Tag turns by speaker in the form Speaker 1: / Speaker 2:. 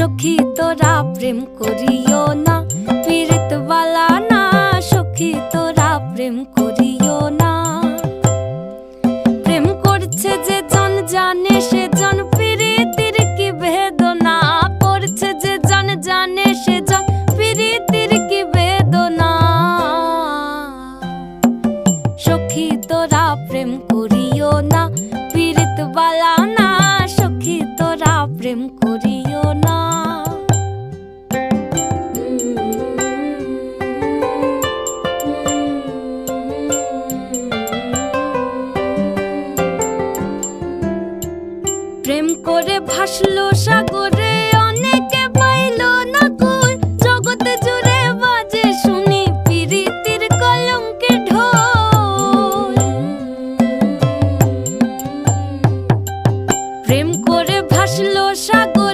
Speaker 1: সখী তোরা প্রেম করিও না, পীড়িত বালা না। সখী তোরা প্রেম করিও না। প্রেম করছে যে জন জানে সে জন, পীড়িতির কি বেদনা। করছে যে জন জানে সে জন, পীড়িতির কি বেদনা। সখী তোরা প্রেম করিও না, পীড়িত বালা না। সখী তোরা প্রেম করিও না। প্রেম করে ভাসলো সাগর